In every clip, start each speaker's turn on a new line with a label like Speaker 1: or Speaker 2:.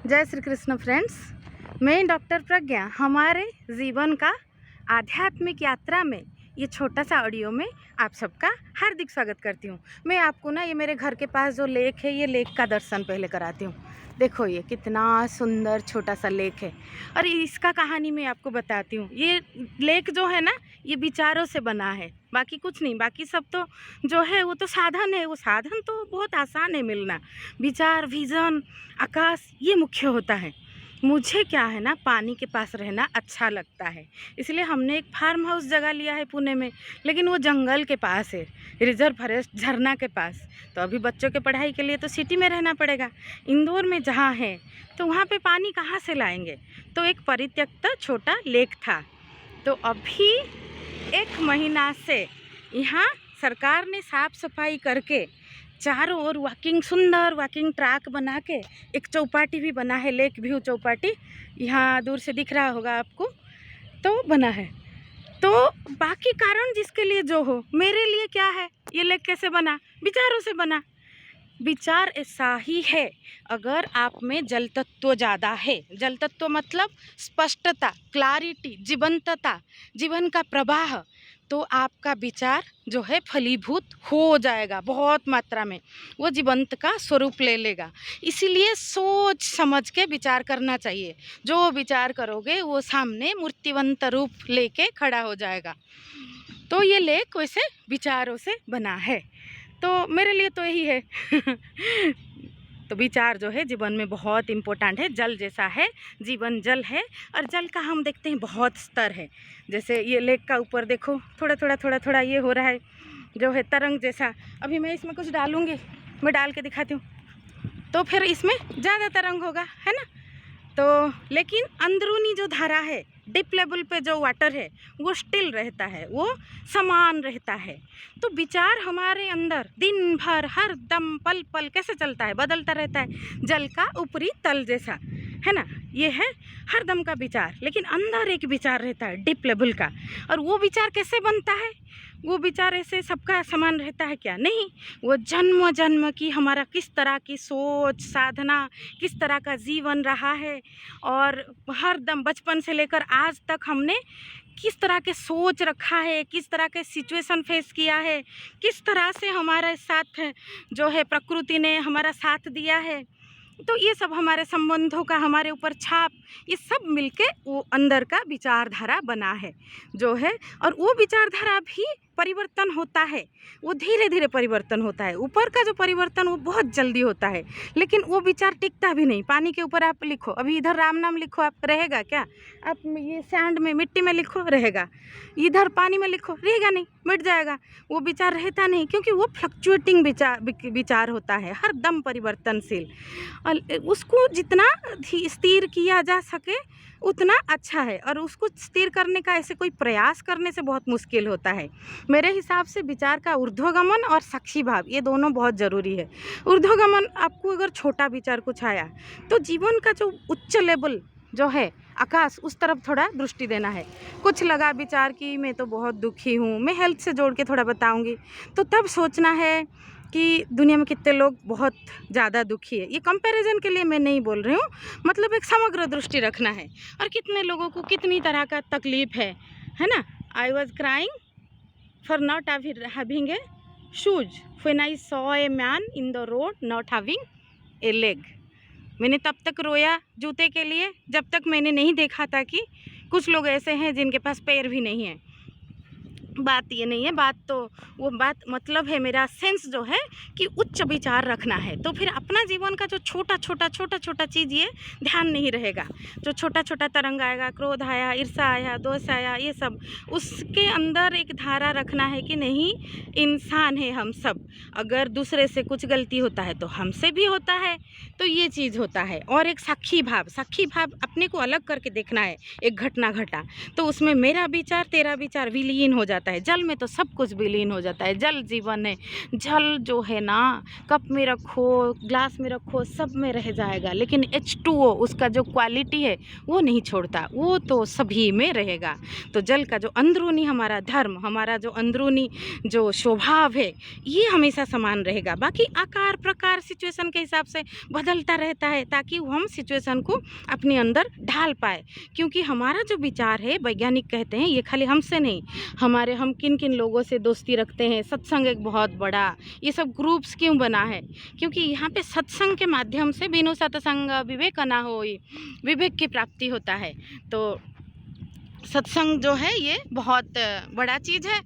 Speaker 1: जय श्री कृष्ण फ्रेंड्स। मैं डॉक्टर प्रज्ञा हमारे जीवन का आध्यात्मिक यात्रा में ये छोटा सा ऑडियो में आप सबका हार्दिक स्वागत करती हूँ। मैं आपको ना ये मेरे घर के पास जो लेक है, ये लेक का दर्शन पहले कराती हूँ। देखो ये कितना सुंदर छोटा सा लेक है और इसका कहानी मैं आपको बताती हूँ। ये लेक जो है ना, ये विचारों से बना है, बाकी कुछ नहीं। बाकी सब तो जो है वो तो साधन है, वो साधन तो बहुत आसान है मिलना। विचार, विज़न, आकाश, ये मुख्य होता है। मुझे क्या है ना, पानी के पास रहना अच्छा लगता है, इसलिए हमने एक फार्म हाउस जगह लिया है पुणे में, लेकिन वो जंगल के पास है, रिजर्व फॉरेस्ट झरना के पास। तो अभी बच्चों के पढ़ाई के लिए तो सिटी में रहना पड़ेगा। इंदौर में जहाँ है तो वहाँ पे पानी कहाँ से लाएंगे? तो एक परित्यक्त छोटा लेक था। तो अभी 1 महीना से यहाँ सरकार ने साफ सफाई करके चारों ओर सुंदर वॉकिंग ट्रैक बना के एक चौपाटी भी बना है, लेक व्यू चौपाटी, यहाँ दूर से दिख रहा होगा आपको, तो बना है। तो बाकी कारण जिसके लिए जो हो, मेरे लिए क्या है, ये लेक कैसे बना? विचारों से बना। विचार ऐसा ही है, अगर आप में जल तत्व ज़्यादा है, जल तत्व मतलब स्पष्टता, क्लैरिटी, जीवंतता, जीवन का प्रवाह, तो आपका विचार जो है फलीभूत हो जाएगा बहुत मात्रा में, वो जीवंत का स्वरूप ले लेगा। इसीलिए सोच समझ के विचार करना चाहिए। जो विचार करोगे वो सामने मूर्तिवंत रूप लेके खड़ा हो जाएगा। तो ये लेक वैसे विचारों से बना है, तो मेरे लिए तो यही है। तो विचार जो है जीवन में बहुत इम्पोर्टेंट है। जल जैसा है, जीवन जल है, और जल का हम देखते हैं बहुत स्तर है। जैसे ये लेक का ऊपर देखो, थोड़ा थोड़ा ये हो रहा है जो है तरंग जैसा। अभी मैं इसमें कुछ डालूँगी, मैं डाल के दिखाती हूँ, तो फिर इसमें ज़्यादा तरंग होगा, है ना। तो लेकिन अंदरूनी जो धारा है, डीप लेवल पे जो वाटर है, वो स्टिल रहता है, वो समान रहता है। तो विचार हमारे अंदर दिन भर हर दम पल पल कैसे चलता है, बदलता रहता है, जल का ऊपरी तल जैसा, है ना। ये है हर दम का विचार, लेकिन अंदर एक विचार रहता है डीप लेवल का। और वो विचार कैसे बनता है? वो विचार ऐसे सबका समान रहता है क्या? नहीं। वो जन्म जन्म की हमारा किस तरह की सोच साधना, किस तरह का जीवन रहा है, और हर दम बचपन से लेकर आज तक हमने किस तरह के सोच रखा है, किस तरह के सिचुएशन फेस किया है, किस तरह से हमारे साथ जो है प्रकृति ने हमारा साथ दिया है। तो ये सब हमारे संबंधों का हमारे ऊपर छाप, ये सब मिलके वो अंदर का विचारधारा बना है जो है। और वो विचारधारा भी परिवर्तन होता है, वो धीरे धीरे परिवर्तन होता है। ऊपर का जो परिवर्तन वो बहुत जल्दी होता है, लेकिन वो विचार टिकता भी नहीं। पानी के ऊपर आप लिखो, अभी इधर राम नाम लिखो, आप रहेगा क्या? आप ये सैंड में, मिट्टी में लिखो, रहेगा। इधर पानी में लिखो, रहेगा नहीं, मिट जाएगा। वो विचार रहता नहीं, क्योंकि वो फ्लक्चुएटिंग विचार होता है, हर दम परिवर्तनशील। और उसको जितना स्थिर किया जा सके उतना अच्छा है, और उसको स्थिर करने का ऐसे कोई प्रयास करने से बहुत मुश्किल होता है। मेरे हिसाब से विचार का ऊर्ध्वगमन और साक्षी भाव, ये दोनों बहुत ज़रूरी है। ऊर्ध्वगमन, आपको अगर छोटा विचार कुछ आया तो जीवन का जो उच्च लेवल जो है, आकाश, उस तरफ थोड़ा दृष्टि देना है। कुछ लगा विचार कि मैं तो बहुत दुखी हूँ, मैं हेल्थ से जोड़ के थोड़ा बताऊँगी, तो तब सोचना है कि दुनिया में कितने लोग बहुत ज़्यादा दुखी है। ये कंपैरिजन के लिए मैं नहीं बोल रही हूँ, मतलब एक समग्र दृष्टि रखना है, और कितने लोगों को कितनी तरह का तकलीफ है ना। I was crying for not having a shoes when I saw a man in the road not having a leg। मैंने तब तक रोया जूते के लिए जब तक मैंने नहीं देखा था कि कुछ लोग ऐसे हैं जिनके पास पैर भी नहीं है। बात ये नहीं है, बात तो वो बात मतलब है, मेरा सेंस जो है कि उच्च विचार रखना है। तो फिर अपना जीवन का जो छोटा छोटा चीज़, ये ध्यान नहीं रहेगा। जो छोटा छोटा तरंग आएगा, क्रोध आया, ईर्ष्या आया, दोष आया, ये सब, उसके अंदर एक धारा रखना है कि नहीं, इंसान है हम सब, अगर दूसरे से कुछ गलती होता है तो हमसे भी होता है, तो ये चीज़ होता है। और एक साक्षी भाव अपने को अलग करके देखना है। एक घटना घटा तो उसमें मेरा विचार तेरा विचार विलीन हो जाता जाता है। जल में तो सब कुछ विलीन हो जाता है। जल जीवन है। जल जो है ना, कप में रखो, ग्लास में रखो, सब में रह जाएगा, लेकिन H2O उसका जो क्वालिटी है वो नहीं छोड़ता, वो तो सभी में रहेगा। तो जल का जो अंदरूनी हमारा धर्म, हमारा जो अंदरूनी जो स्वभाव है, ये हमेशा समान रहेगा। बाकी आकार प्रकार सिचुएशन के हिसाब से बदलता रहता है, ताकि हम सिचुएशन को अपने अंदर ढाल पाए। क्योंकि हमारा जो विचार है, वैज्ञानिक कहते हैं, ये खाली हमसे नहीं, हम किन किन लोगों से दोस्ती रखते हैं। सत्संग एक बहुत बड़ा, ये सब ग्रुप्स क्यों बना है? क्योंकि यहाँ पे सत्संग के माध्यम से बिनु सत्संग विवेक न होई, विवेक की प्राप्ति होता है। तो सत्संग जो है ये बहुत बड़ा चीज़ है।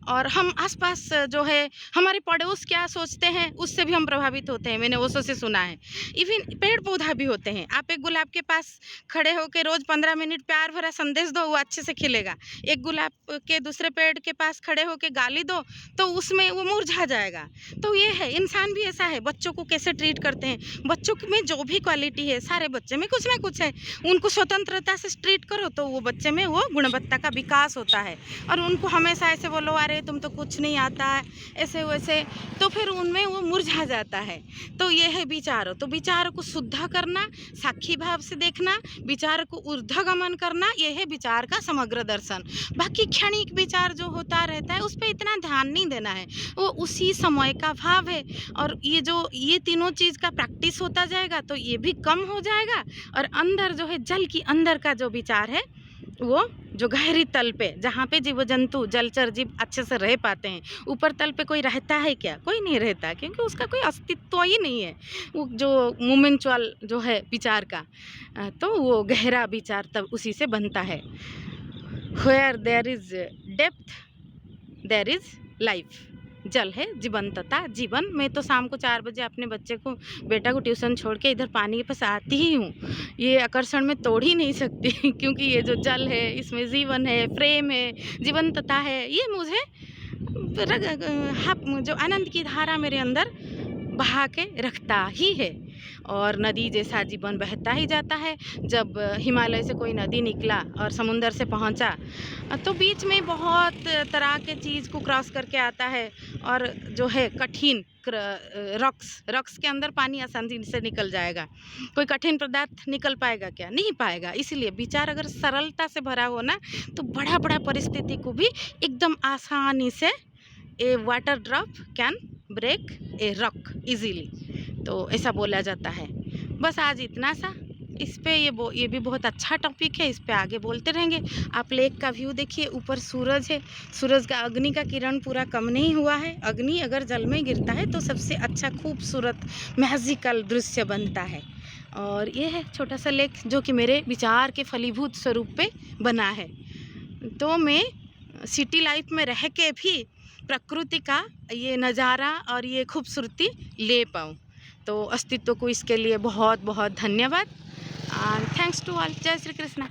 Speaker 1: और हम आसपास जो है, हमारे पड़ोस क्या सोचते हैं, उससे भी हम प्रभावित होते हैं। मैंने ओशो से सुना है। इवन पेड़ पौधा भी होते हैं। आप एक गुलाब के पास खड़े होकर रोज़ 15 मिनट प्यार भरा संदेश दो, वो अच्छे से खिलेगा। एक गुलाब के दूसरे पेड़ के पास खड़े होकर गाली दो, तो उसमें वो मुरझा जाएगा। तो ये है, इंसान भी ऐसा है। बच्चों को कैसे ट्रीट करते हैं, बच्चों में जो भी क्वालिटी है, सारे बच्चे में कुछ ना कुछ है। उनको स्वतंत्रता से ट्रीट करो तो वो बच्चे में वो गुणवत्ता का विकास होता है। और उनको हमेशा ऐसे बोलो, अरे तुम तो कुछ नहीं आता है, ऐसे वैसे, तो फिर उनमें वो मुरझा जाता है। तो ये है विचारों। तो विचारों को शुद्ध करना, साक्षी भाव से देखना, विचार को ऊर्ध्वगमन करना, ये है विचार का समग्र दर्शन। बाकी क्षणिक विचार जो होता रहता है, उस पर इतना ध्यान नहीं देना है, वो उसी समय का भाव है। और ये तीनों चीज़ का प्रैक्टिस होता जाएगा तो ये भी कम हो जाएगा। और अंदर जो है, जल की अंदर का जो विचार है, वो जो गहरी तल पे, जहाँ पे जीव जंतु जलचर जीव अच्छे से रह पाते हैं। ऊपर तल पे कोई रहता है क्या? कोई नहीं रहता, क्योंकि उसका कोई अस्तित्व ही नहीं है। वो जो मोमेंचुअल जो है विचार का, तो वो गहरा विचार तब उसी से बनता है। Where there is depth there is life. जल है जीवंतता, जीवन। मैं तो शाम को 4 बजे अपने बेटा को ट्यूशन छोड़ के इधर पानी के पास आती ही हूँ। ये आकर्षण में तोड़ ही नहीं सकती क्योंकि ये जो जल है, इसमें जीवन है, प्रेम है, जीवंतता है। ये मुझे जो आनंद की धारा मेरे अंदर बहा के रखता ही है। और नदी जैसा जीवन बहता ही जाता है। जब हिमालय से कोई नदी निकला और समुंदर से पहुंचा, तो बीच में बहुत तरह के चीज़ को क्रॉस करके आता है। और जो है कठिन रॉक्स के अंदर पानी आसानी से निकल जाएगा। कोई कठिन पदार्थ निकल पाएगा क्या? नहीं पाएगा। इसलिए विचार अगर सरलता से भरा हो ना, तो बड़ा बड़ा परिस्थिति को भी एकदम आसानी से, a water drop can break a rock easily, तो ऐसा बोला जाता है। बस आज इतना सा इस पे। ये भी बहुत अच्छा टॉपिक है, इस पे आगे बोलते रहेंगे। आप लेक का व्यू देखिए, ऊपर सूरज है, सूरज का अग्नि का किरण पूरा कम नहीं हुआ है। अग्नि अगर जल में गिरता है तो सबसे अच्छा खूबसूरत मैजिकल दृश्य बनता है। और ये है छोटा सा लेक, जो कि मेरे विचार के फलीभूत स्वरूप पे बना है। तो मैं सिटी लाइफ में रह के भी प्रकृति का ये नज़ारा और ये खूबसूरती ले पाऊँ, तो अस्तित्व को इसके लिए बहुत बहुत धन्यवाद। Thanks to all. जय श्री कृष्णा।